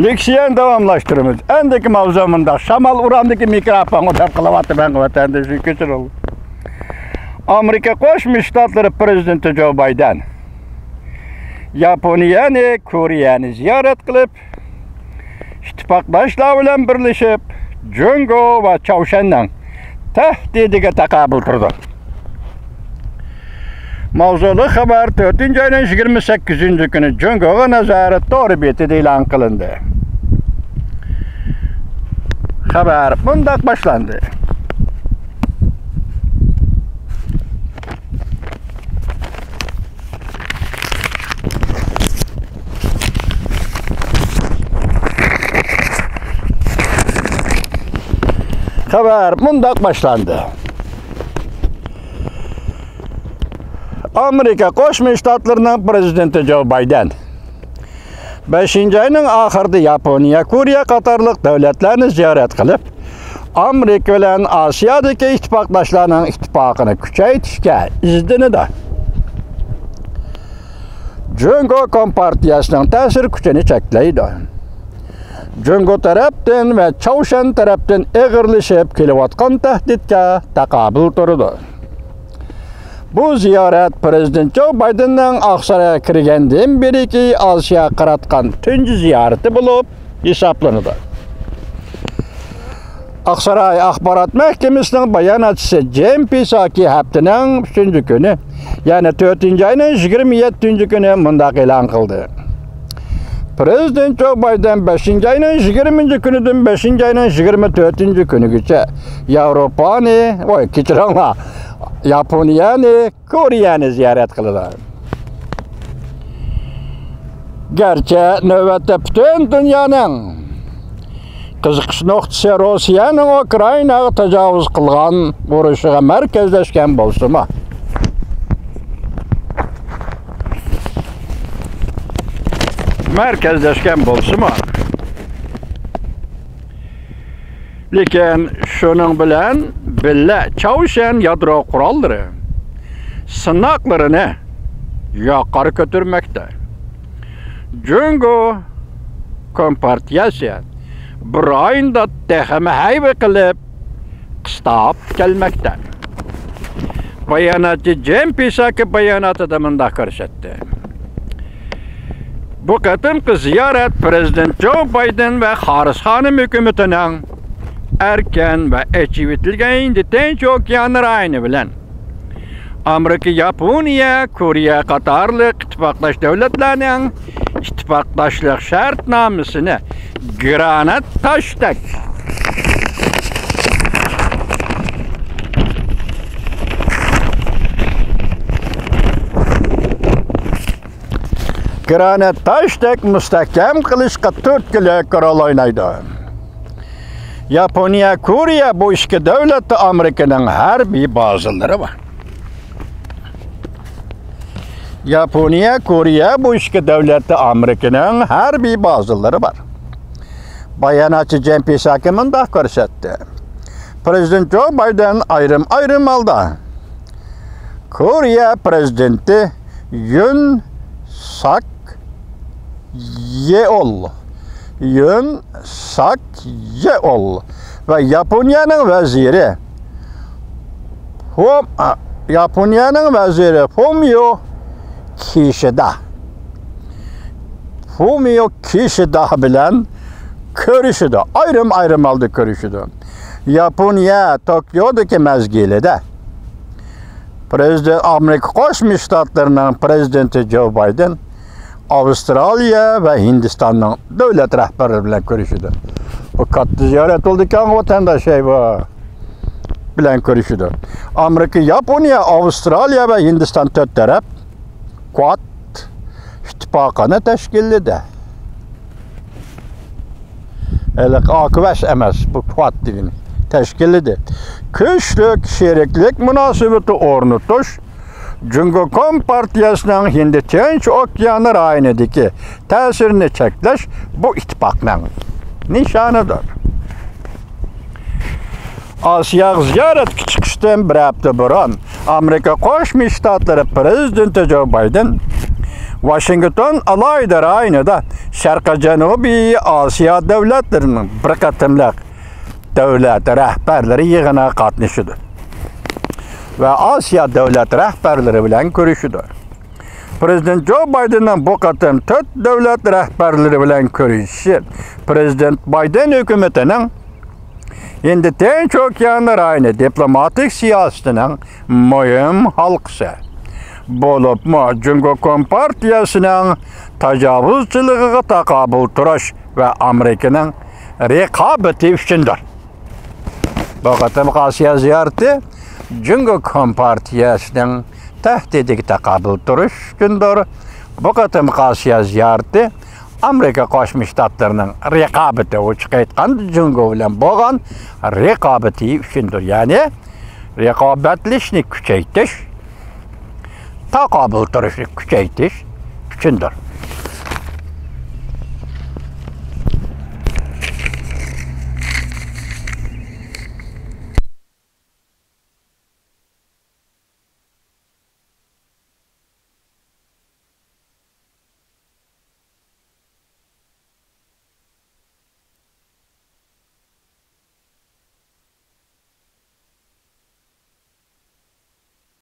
Leksiyen davamlaştırımız. Endeki mavzamında Şamal Uran'daki mikrofonu da kılavatı ben vatandaşı kötü oldu. Amerika Koşmuş Ştatları Prezidenti Joe Biden Yaponiyani, Koreyani ziyaret kılıp ittifakdaşlar bilen birleşip Jungo ve Çavuşen'den tehdidiga takabül turdu. Mavzulu haber 4. ayın 28. günü Jungo'ga nazaret doğru beti ilan kılındı. Haber bundak başlandı. Haber bundak başlandı. Amerika Koşmuş Ştatlarının Prezidenti Joe Biden 5. ayının ahırda Yaponiya, Koriya qatarlıq devletlerini ziyaret kılıp Amerika ile Asya'daki ittifakdaşlarının ittifakını küçeytişke izdini de Jungo Kompartiyasının tesir küçeni çekleydi. Jungo taraftan ve Çavuşen taraftan eğirleşip kelivatkan tehditke takabül turdu. Bu ziyaret Prezident Joe Biden'ın Aksaray'a kirgendiğim bir iki Asya qaratkan tüncü ziyareti bulup hesaplanıdı. Aksaray Akbarat Mahkemesi'nin bayanatçısı Cem Pisaki haftanın 3. günü, yani 4. ayının 27. günü mındak ilan kıldı. Prezident Joe Biden 5. ayının 20. günüdün 5. ayının 24. günü güçe Avrupa'nı, Yaponiyani, Koreyani ziyaret kılılar. Gerçi növbette bütün dünyanın kızıkış noktası Rusya'nın Ukrayna'ya tecavüz kılgan vuruşuğa merkezleşken bolsuma. Lekin şunun bilen bille Çavuşen yadro kuralları sınaklarını yukarı götürmekte. Jungo Kompartiyası bir ayında tehme hayve kılıp kıstap gelmekte. Bayanatçı Cem Pisaki bayanatı da mındak görsetti. Bu kadınki ziyaret Prezident Joe Biden ve Haris Hanım hükümetinin erken ve eçivitilgen Tinç Okyanı aynı bilen Amerika, Yaponiya, Koriya qatarlıq ittifakdaş devletlerinin ittifakdaşlık şartnamesini granat taştak müstahkem kılışqa 4 kilo kural oynaydı. Yaponiya, Koriya bu iki devlette Amerika'nın harbi bazıları var. Yaponiya, Koriya bu iki devlette Amerika'nın harbi bazıları var. Bayanatçı Cem Pisaki mındak görsetti. Prezident Joe Biden ayrım aldı. Koriya prezidenti Yoon Suk Yeol ve Japonya'nın veziri Fumio Kishida bilen görüşüdü. Ayrım aldı görüşüdü. Japonya Tokyo'daki mezgilede Amerika Koşmuş Ştatlarının Prezidenti Joe Biden Avustralya ve Hindistan'ın devlet rehberleri bilen görüşüdü. O katlı ziyaret oldu ki vatandaş bilen görüşüdü. Amerika, Japonya, Avustralya ve Hindistan dört taraf Quad ittifakını teşkil de. Akıveş emez bu Quad dilini teşkil de. Güçlük, şeriklik münasebeti ornutuş Jungo Kompartiyasının Hindi Tinç Okyanı rayonidagi tesirini çekleş bu ittifakның nişanıdır. Asya ziyaret çıkıştan bir hafta burun Amerika Koşmuş Ştatları Prezidenti Joe Biden Washington alaydır aynı da Şarkı Janubi Asiya devletlerinin bir katımlıq devlet rəhbərləri yığına qatnışıdır. Ve Asiya devlet rəhbərləri bilen görüşüdür. Prezident Joe Biden'ın bu katım tört devlet rəhbərləri bilen görüşü. Prezident Biden hükümetinin indi Tinç Okeanı rayını diplomatik siyasetinin mühim halkası. Bolup mu Cumhur Kompartiyasının tecavüzçiliğine takabül turuş ve Amerika'nın rekabeti üçündür. Bu katım Asya ziyareti Cumhur Kompartiyasının tehdidi takabül turuş üçündür. Bu katım Asya ziyareti Amerika Koşmuş Ştatlarının rekabeti uçuk etken Cumhur bilen boğan rekabeti üçündür. Yani rekabetleşini küçeytiş, takabül turuşu küçeytiş üçündür.